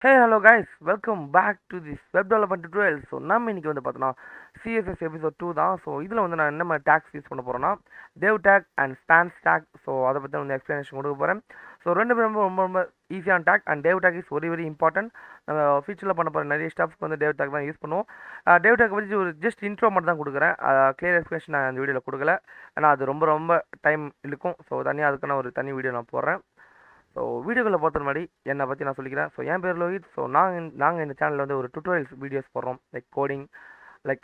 Hey, hello guys, welcome back to this web development tutorial. So நம்ம இன்னைக்கு வந்து பார்த்தோன்னா சிஎஸ்எஸ் எபிசோட் 2 தான். ஸோ இதில் வந்து நான் என்ன மாதிரி டேக்ஸ் யூஸ் பண்ண போகிறேன்னா div tag and span tag. So அதை பற்றி வந்து எக்ஸ்ப்ளனேஷன் கொடுக்க போகிறேன். ஸோ ரெண்டு பேரும் ரொம்ப ரொம்ப ஈஸியான tag and div tag is very important. நம்ம ஃபியூச்சரில் பண்ண போகிற நிறைய ஸ்டாஃப்ஸ்க்கு வந்து தேவ் டேக் தான் யூஸ் பண்ணுவோம். தேவ் டேக் பற்றி ஒரு ஜஸ்ட் இன்ட்ரோ மட்டும் தான் கொடுக்குறேன். கிளியர் எக்ஸ்ப்ளனேஷன் நான் அந்த வீடியோவில் கொடுக்கல, ஏன்னா அது ரொம்ப ரொம்ப டைம் இழுக்கும். ஸோ தனியாக அதுக்கான ஒரு தனி வீடியோ நான் போடுறேன். ஸோ வீடியோக்குள்ளே பார்த்த முன்னாடி என்னை பற்றி நான் சொல்லிக்கிறேன். ஸோ என் பேர் லோஹித். ஸோ நாங்கள் இந்த சேனலில் வந்து ஒரு டுட்டோரியல்ஸ் வீடியோஸ் போடுறோம், like coding, like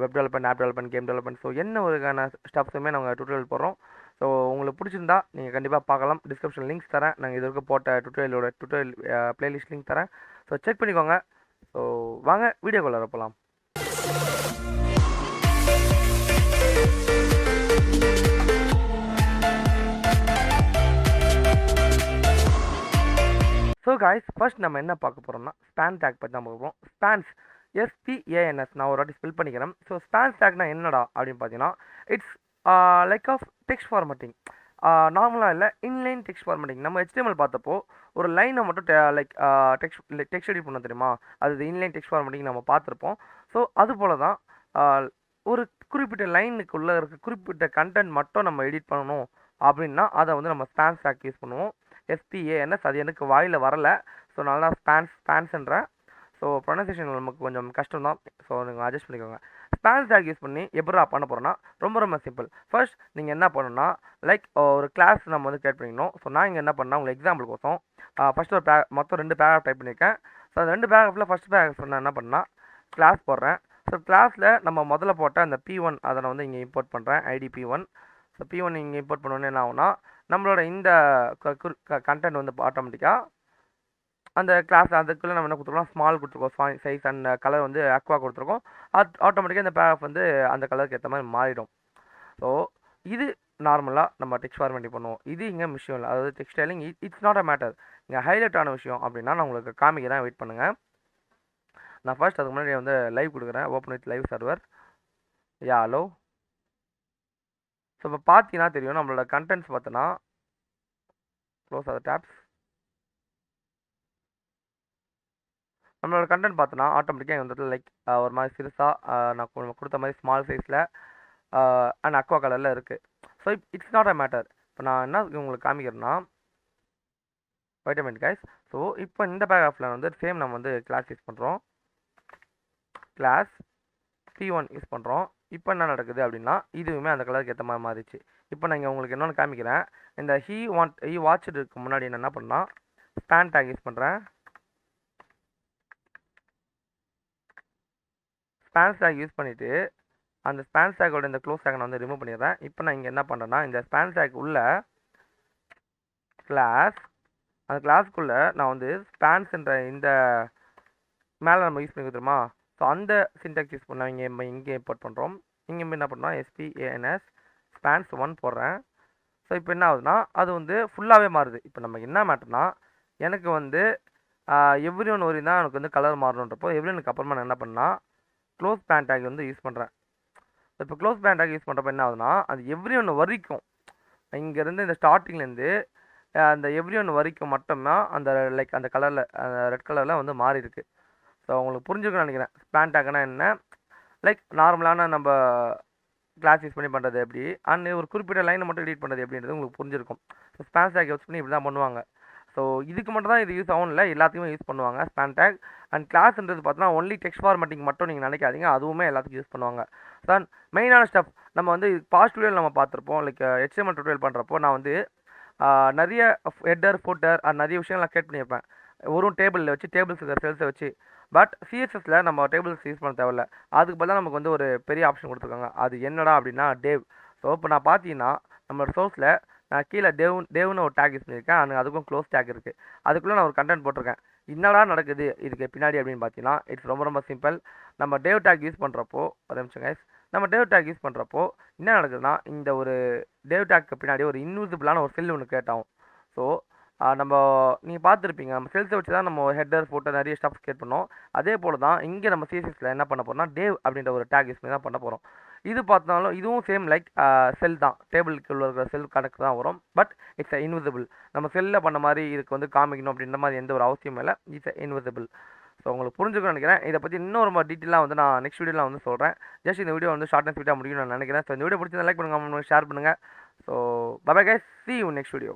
web development, app development, game development. So என்ன ஒருக்கான ஸ்டப்ஸுமே நாங்கள் டுட்டோரியல் போடுறோம். ஸோ உங்களுக்கு பிடிச்சிருந்தா நீங்கள் கண்டிப்பாக பார்க்கலாம். டிஸ்கிரிப்ஷன் லிங்க்ஸ் தரேன், நாங்கள் இது வரைக்கும் போட்ட டுட்டோரியல் பிளேலிஸ்ட் லிங்க் தரேன். ஸோ செக் பண்ணிக்கோங்க. ஸோ வாங்க வீடியோக்குள்ளே போகலாம். ஸோ காய்ஸ், ஃபர்ஸ்ட் நம்ம என்ன பார்க்க போகிறோம்னா ஸ்பான் டேக் பற்றி தான் பார்க்க போகிறோம். ஸ்பான்ஸ், SPANS, நான் ஒரு வாட்டி ஸ்பெல் பண்ணிக்கிறேன். ஸோ ஸ்பான்ஸ் டேக்னா என்னடா அப்படின்னு பார்த்தீங்கன்னா, it's like of text formatting. நார்மலாக இல்லை, இன்லைன் டெக்ஸ்ட் ஃபார்மேட்டிங். நம்ம HTML பார்த்தப்போ ஒரு லைனை மட்டும் லைக் டெக்ஸ்ட் எடிட் பண்ண தெரியுமா, அது இன்லைன் டெக்ஸ்ட் ஃபார்மேட்டிங் நம்ம பார்த்துருப்போம். ஸோ அது போல தான் ஒரு குறிப்பிட்ட லைனுக்குள்ளே இருக்க குறிப்பிட்ட கண்டென்ட் மட்டும் நம்ம எடிட் பண்ணணும் அப்படின்னா அதை வந்து நம்ம ஸ்பான்ஸ் டேக் யூஸ் பண்ணுவோம். SPANS, அது எனக்கு வாயில் வரலை, ஸோ நல்லா ஸ்பான்ஸ்ன்றேன். ஸோ ப்ரொனன்சியேஷன் நமக்கு கொஞ்சம் கஷ்டம் தான், ஸோ நீங்கள் அட்ஜஸ்ட் பண்ணிக்கோங்க. ஸ்பான்ஸ் டேக் யூஸ் பண்ணி எப்படா பண்ண போகிறோன்னா ரொம்ப சிம்பிள். ஃபர்ஸ்ட் நீங்கள் என்ன பண்ணணும்னா, லைக் ஒரு கிளாஸ் நம்ம வந்து கிரியேட் பண்ணிக்கணும். ஸோ நான் இங்கே என்ன பண்ணேன் உங்களுக்கு எக்ஸாம்பிள் கோசம் ஃபஸ்ட்டு ஒரு மொத்தம் 2 பேராகிராஃப் டைப் பண்ணியிருக்கேன். ஸோ அந்த 2 பேராகிராஃபில் ஃபஸ்ட் பேராகிராஃப் நான் என்ன பண்ணால் கிளாஸ் போடுறேன். ஸோ கிளாஸில் நம்ம முதல்ல போட்ட அந்த P1 அதை நான் வந்து இங்கே இம்போர்ட் பண்ணுறேன், ID P1. ஸோ P1 இங்கே இம்போர்ட் பண்ணோன்னே என்ன ஆகுனா, நம்மளோட இந்த கண்டென்ட் வந்து ஆட்டோமேட்டிக்காக அந்த கிளாஸ் அதுக்குள்ளே நம்ம என்ன கொடுத்துருக்கோம், ஸ்மால் கொடுத்துருக்கோம், சைஸ் அண்ட் கலர் வந்து அக்வா கொடுத்துருக்கோம். அது ஆட்டோமேட்டிக்காக இந்த பேராகிராஃப் வந்து அந்த கலருக்கு ஏற்ற மாதிரி மாறிடும். ஸோ இது நார்மலாக நம்ம டெக்ஸ்ட் ஃபார்மேட்டிங் பண்ணுவோம். இது இங்கே விஷயம் இல்லை, அதாவது text styling it's not a matter. இங்கே ஹைலைட் ஆன விஷயம் அப்படின்னா நான் உங்களுக்கு காமிக்கிறேன், வெயிட் பண்ணுங்கள். நான் ஃபர்ஸ்ட் அதுக்கு முன்னாடி வந்து லைவ் கொடுக்குறேன், open with live server. Hello. So இப்போ பார்த்தீங்கன்னா தெரியும், நம்மளோட கண்டென்ட்ஸ் பார்த்தோன்னா க்ளோஸ் ஆத டேப்ஸ். நம்மளோட கண்டென்ட் பார்த்தோன்னா ஆட்டோமேட்டிக்காக இந்த இடத்துல லைக் ஒரு மாதிரி சிறுசாக நான் கொடுத்த மாதிரி ஸ்மால் சைஸில் அண்ட் அக்வா கலரில் இருக்குது. So it's not a matter. இப்போ நான் என்ன உங்களுக்கு காமிக்கிறேன்னா, wait a minute guys. So இப்போ இந்த பேராகிராஃபில் வந்து சேம் நம்ம வந்து கிளாஸ் யூஸ் பண்ணுறோம், கிளாஸ் P1 யூஸ் பண்ணுறோம். இப்போ என்ன நடக்குது அப்படின்னா, இதுவுமே அந்த கலருக்கு ஏற்ற மாதிரி மாறிச்சு. இப்போ நான் இங்கே உங்களுக்கு என்னென்னு காமிக்கிறேன். இந்த ஹீ வாட்ச்டுக்கு முன்னாடி நான் என்ன பண்ணால் ஸ்பான் டேக் யூஸ் பண்ணுறேன். ஸ்பான்ஸ் டேக் யூஸ் பண்ணிவிட்டு அந்த ஸ்பான்ஸ் டேக்கோட இந்த க்ளோஸ் டேக் நான் வந்து ரிமூவ் பண்ணிடுறேன். இப்போ நான் இங்கே என்ன பண்ணுறேன்னா, இந்த ஸ்பான்ஸ் டேக் உள்ள கிளாஸ், அந்த கிளாஸ்க்குள்ளே நான் வந்து ஸ்பான்ஸ்ன்ற இந்த மேலே நம்ம யூஸ் பண்ணி கொடுத்துருமா, ஸோ அந்த சின்டாக்ஸ் யூஸ் பண்ணால் இங்கே இம்போர்ட் பண்ணுறோம். இங்கே என்ன பண்ணுறோம், SPANS ஸ்பான்ஸ் 1 போடுறேன். ஸோ இப்போ என்ன ஆகுதுன்னா, அது வந்து ஃபுல்லாகவே மாறுது. இப்போ நம்ம என்ன மேட்டர்னா, எனக்கு வந்து எவ்ரி ஒன் வரையும் தான் எனக்கு வந்து கலர் மாறணுன்றப்போ எவ்ரி ஒனுக்கு அப்புறமா நான் என்ன பண்ணால் க்ளோஸ் பேன் டேக் வந்து யூஸ் பண்ணுறேன். இப்போ க்ளோஸ் பேன் டேக் யூஸ் பண்ணுறப்ப என்ன ஆகுதுன்னா, அது எவ்ரி ஒன் வரைக்கும் இங்கேருந்து இந்த ஸ்டார்டிங்லேருந்து அந்த எவ்ரி ஒன் வரைக்கும் மட்டும்தான் அந்த லைக் அந்த கலரில் அந்த ரெட் கலரில் வந்து மாறி இருக்குது. ஸோ உங்களுக்கு புரிஞ்சுக்கணும்னு நினைக்கிறேன். ஸ்பான் டேக்னா என்ன, லைக் நார்மலான நம்ம கிளாஸ் யூஸ் பண்ணி பண்ணுறது எப்படி, அண்ட் ஒரு குறிப்பிட்ட லைனை மட்டும் எடிட் பண்ணுறது எப்படின்றது உங்களுக்கு புரிஞ்சிருக்கும். ஸோ ஸ்பான் டேக் யூஸ் பண்ணி இப்படி தான் பண்ணுவாங்க. ஸோ இதுக்கு மட்டும் தான் இது யூஸ் ஆகும் இல்லை, எல்லாத்தையுமே யூஸ் பண்ணுவாங்க ஸ்பான் டேக். அண்ட் கிளாஸ்ன்றது பார்த்தோன்னா ஒன்லி டெக்ஸ்ட் ஃபார்மேட்டிங் மட்டும் நீங்கள் நினைக்காதீங்க, அதுவுமே எல்லாத்துக்கும் யூஸ் பண்ணுவாங்க. சார் மெயினான ஸ்டெப் நம்ம வந்து பாஸ்ட் டுடோரியல் நம்ம பார்த்துருப்போம், லைக் HTML டுடோரியல் பண்ணுறப்போ நான் வந்து நிறைய ஹெட்டர் ஃபுட்டர் நிறைய விஷயங்கள் நான் கிரியேட் பண்ணியிருப்பேன், ஒரு டேபிளில் வச்சு டேபிள்ஸ் இருக்கிற செல்ஸை வச்சு. பட் சிஎஸ்எஸில் நம்ம டேபிள்ஸ் யூஸ் பண்ண தேவையில்ல, அதுக்கு பதிலாக நமக்கு வந்து ஒரு பெரிய ஆப்ஷன் கொடுத்துருக்காங்க. அது என்னடா அப்படின்னா டேவ். ஸோ இப்போ நான் பார்த்தீங்கன்னா நம்மளோட சோர்ஸில் நான் கீழே டேவ்னு ஒரு டேக் யூஸ் பண்ணியிருக்கேன், அதுக்கும் க்ளோஸ் டேக் இருக்குது. அதுக்குள்ளே நான் ஒரு கண்டென்ட் போட்டிருக்கேன். என்னடா நடக்குது இதுக்கு பின்னாடி அப்படின்னு பார்த்தீங்கன்னா, இட்ஸ் ரொம்ப சிம்பிள். நம்ம டேவ் டேக் யூஸ் பண்ணுறப்போ, ஒரு நிமிஷம் கைஸ், நம்ம டேவ் டேக் யூஸ் பண்ணுறப்போ என்ன நடக்குதுன்னா, இந்த ஒரு டேவ் டேக்கு பின்னாடி ஒரு இன்விசிபிளான ஒரு செல் ஒன்று கிரியேட் ஆகும். ஸோ நம்ம நீங்கள் பார்த்துருப்பீங்க, நம்ம செல்ஸை வச்சு தான் நம்ம ஹெட்டர் ஃபோட்டோ நிறைய ஸ்டப்ஸ் கிரியேட் பண்ணோம். அதே போல் தான் இங்கே நம்ம சிஎஸ்எஸில் என்ன பண்ண போகிறோம்னா, டேவ் அப்படின்ற ஒரு டேக் யூஸ் பண்ணி தான் பண்ண போகிறோம். இது பார்த்தாலும் இதுவும் சேம் லைக் செல் தான், டேபிளுக்குள்ள இருக்கிற செல் கணக்கு தான் வரும். But it's invisible. நம்ம செல்லில் பண்ண மாதிரி இதுக்கு வந்து காமிக்கணும் அப்படின்ற மாதிரி எந்த ஒரு அவசியமும் இல்லை. It's invisible. ஸோ உங்களுக்கு புரிஞ்சுக்கணும்னு நினைக்கிறேன். இதை பற்றி இன்னும் ரொம்ப டீட்டெயிலாக வந்து நான் நெக்ஸ்ட் வீடியோவில் வந்து சொல்கிறேன். ஜஸ்ட் இந்த வீடியோ வந்து ஷார்ட் அண்ட் ஸ்வீட்டாக முடியும்னு நான் நினைக்கிறேன். ஸோ இந்த வீடியோ பிடிச்சதை லைக் பண்ணுங்கள், ஷேர் பண்ணுங்கள். So bye bye guys, see you next video.